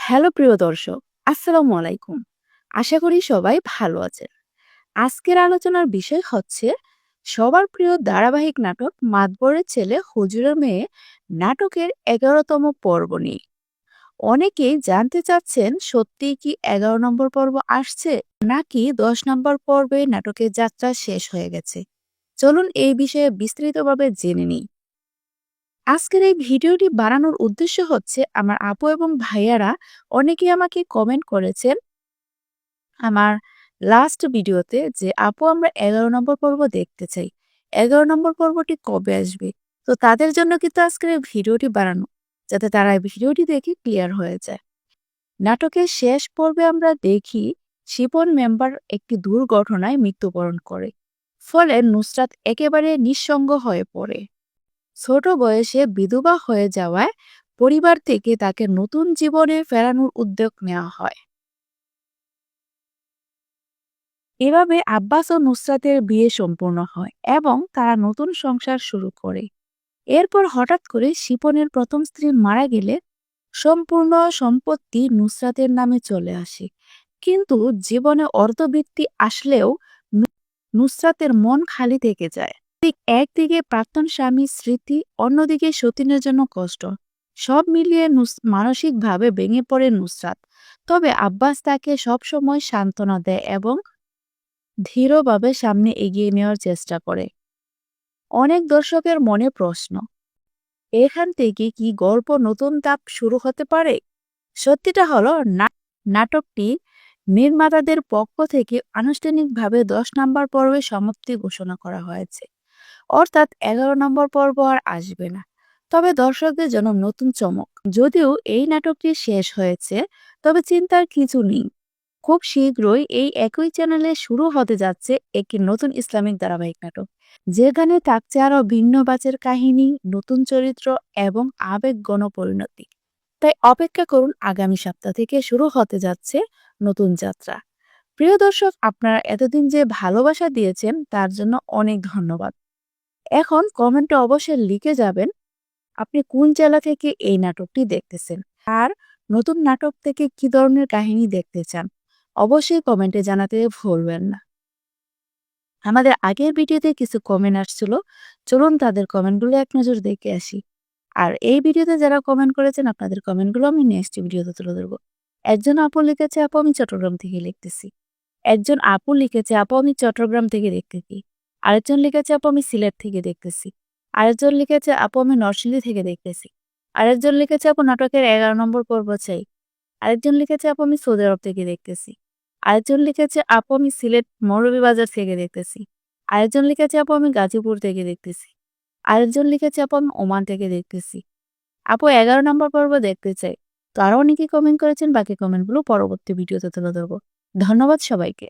Hello প্রিয় দর্শক, আসসালামু আলাইকুম। আশা করি সবাই ভালো আছেন। আজকের আলোচনার বিষয় হচ্ছে সবার প্রিয় ধারাবাহিক নাটক মাতবরের ছেলে হুজুরের মেয়ে নাটকের 11তম পর্ব নিয়ে। অনেকেই জানতে চাচ্ছেন সত্যিই কি 11 নম্বর পর্ব আসছে নাকি 10 নম্বর পর্বে নাটকের যাত্রা শেষ হয়ে গেছে। চলুন এই বিষয়ে বিস্তারিতভাবে জেনে নিই। আজকের এই ভিডিওটি বানানোর উদ্দেশ্য হচ্ছে আমার আপু এবং ভাইয়ারা অনেকেই আমাকে কমেন্ট করেছেন আমার লাস্ট ভিডিওতে যে আপু আমরা 11 নম্বর পর্ব দেখতে চাই, 11 নম্বর পর্বটি কবে আসবে। তো তাদের জন্য কিন্তু আজকের এই ভিডিওটি বানানো, যাতে তারা এই ভিডিওটি দেখে ক্লিয়ার হয়ে যায়। নাটকের শেষ পর্বে আমরা দেখি শিপন মেম্বার একটি দুর্ঘটনায় মৃত্যুবরণ করে, ফলে নুসরাত একেবারে নিঃসঙ্গ হয়ে পড়ে। ছোট বয়সে বিধবা হয়ে যাওয়ায় পরিবার থেকে তাকে নতুন জীবনে ফেরানোর উদ্যোগ নেওয়া হয়। এভাবে আব্বাস ও নুসরাতের বিয়ে সম্পূর্ণ হয় এবং তারা নতুন সংসার শুরু করে। এরপর হঠাৎ করে শিপনের প্রথম স্ত্রী মারা গেলে সম্পূর্ণ সম্পত্তি নুসরাতের নামে চলে আসে। কিন্তু জীবনে অর্ধবৃত্তি আসলেও নুসরাতের মন খালি থেকে যায়। একদিকে প্রাক্তন স্বামীর স্মৃতি, অন্যদিকে সতীনের জন্য কষ্ট। সব মিলিয়ে মানসিকভাবে ভেঙে পড়ে নুসরাত। তবে আব্বাস তাকে সবসময় সান্ত্বনা দেয় এবং ধীরভাবে সামনে এগিয়ে নেওয়ার চেষ্টা করে। অনেক দর্শকের মনে প্রশ্ন, এখান থেকে কি গল্প নতুন ধাপ শুরু হতে পারে? সত্যিটা হলো নাটকটি নির্মাতাদের পক্ষ থেকে আনুষ্ঠানিকভাবে 10 নম্বর পর্বে সমাপ্তি ঘোষণা করা হয়েছে, অর্থাৎ 11 নম্বর পর্ব আর আসবে না। তবে দর্শকদের জন্য নতুন চমক, যদিও এই নাটকটি শেষ হয়েছে, তবে চিন্তার কিছু নেই। খুব শীঘ্রই এই একই চ্যানেলে শুরু হতে যাচ্ছে একটি নতুন ইসলামিক ধারাবাহিক নাটক, যেখানে থাকছে আরো ভিন্ন বাচের কাহিনী, নতুন চরিত্র এবং আবেগ গণপরিণতি। তাই অপেক্ষা করুন, আগামী সপ্তাহ থেকে শুরু হতে যাচ্ছে নতুন যাত্রা। প্রিয় দর্শক, আপনারা এতদিন যে ভালোবাসা দিয়েছেন তার জন্য অনেক ধন্যবাদ। এখন কমেন্টে অবশ্যই লিখে যাবেন আপনি কোন জেলা থেকে এই নাটকটি দেখতেছেন, আর নতুন নাটক থেকে কি ধরনের কাহিনী দেখতে চান অবশ্যই কমেন্টে জানাতে ভুলবেন না। আমাদের আগের ভিডিওতে কিছু কমেন্ট আসছিল, চলুন তাদের কমেন্টগুলো এক নজর দেখে আসি। আর এই ভিডিওতে যারা কমেন্ট করেছেন আপনাদের কমেন্টগুলো আমি নেক্সট ভিডিওতে তুলে ধরবো। একজন আপু লিখেছে, আপু আমি চট্টগ্রাম থেকে লিখতেছি। একজন আপু লিখেছে, আপু আমি চট্টগ্রাম থেকে দেখতেছি। আরেকজন লিখেছে, আপু আমি সিলেট থেকে দেখতেছি। আরেকজন লিখেছে, আপু আমি নরসিংদী থেকে দেখতেছি। আরেকজন লিখেছে, আপু নাটকের 11 নম্বর পর্ব চাই। আরেকজন লিখেছে, আপু আমি সৌদি আরব থেকে দেখতেছি। আরেকজন লিখেছে, আপু আমি সিলেট মৌলভীবাজার থেকে দেখতেছি। আরেকজন লিখেছে, আপু আমি গাজীপুর থেকে দেখতেছি। আরেকজন লিখেছে, আপু আমি ওমান থেকে দেখতেছি। আপু 11 নম্বর পর্ব দেখতে চাই। তো আরো অনেকে কমেন্ট করেছেন, বাকি কমেন্টগুলো পরবর্তী ভিডিওতে তুলে ধরবো। ধন্যবাদ সবাইকে।